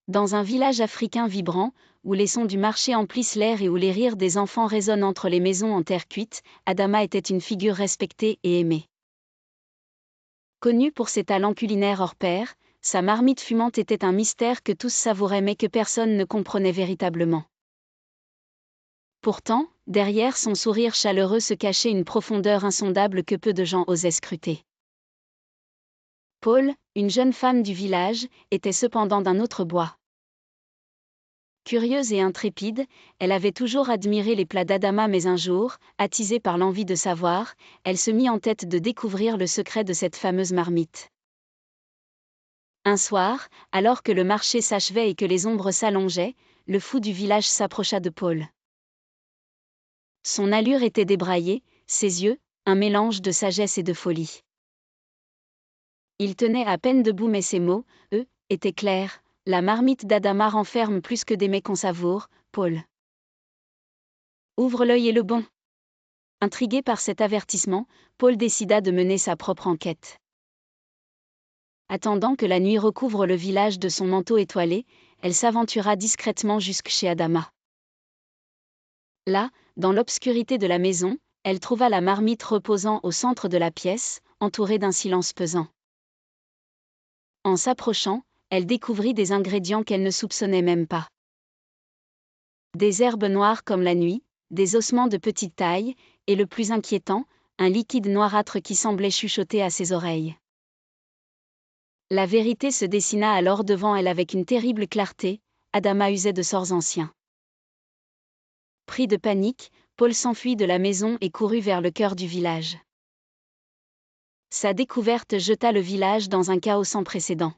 Dans un village africain vibrant, où les sons du marché emplissent l'air et où les rires des enfants résonnent entre les maisons en terre cuite, Adama était une figure respectée et aimée. Connue pour ses talents culinaires hors pair, sa marmite fumante était un mystère que tous savouraient mais que personne ne comprenait véritablement. Pourtant, derrière son sourire chaleureux se cachait une profondeur insondable que peu de gens osaient scruter. Paul, une jeune femme du village, était cependant d'un autre bois. Curieuse et intrépide, elle avait toujours admiré les plats d'Adama mais un jour, attisée par l'envie de savoir, elle se mit en tête de découvrir le secret de cette fameuse marmite. Un soir, alors que le marché s'achevait et que les ombres s'allongeaient, le fou du village s'approcha de Paul. Son allure était débraillée, ses yeux, un mélange de sagesse et de folie. Il tenait à peine debout mais ses mots, eux, étaient clairs. La marmite d'Adama renferme plus que des mets qu'on savoure, Paul. Ouvre l'œil et le bon. Intrigué par cet avertissement, Paul décida de mener sa propre enquête. Attendant que la nuit recouvre le village de son manteau étoilé, elle s'aventura discrètement jusque chez Adama. Là, dans l'obscurité de la maison, elle trouva la marmite reposant au centre de la pièce, entourée d'un silence pesant. En s'approchant, elle découvrit des ingrédients qu'elle ne soupçonnait même pas. Des herbes noires comme la nuit, des ossements de petite taille, et le plus inquiétant, un liquide noirâtre qui semblait chuchoter à ses oreilles. La vérité se dessina alors devant elle avec une terrible clarté, Adama usait de sorts anciens. Pris de panique, Paul s'enfuit de la maison et courut vers le cœur du village. Sa découverte jeta le village dans un chaos sans précédent.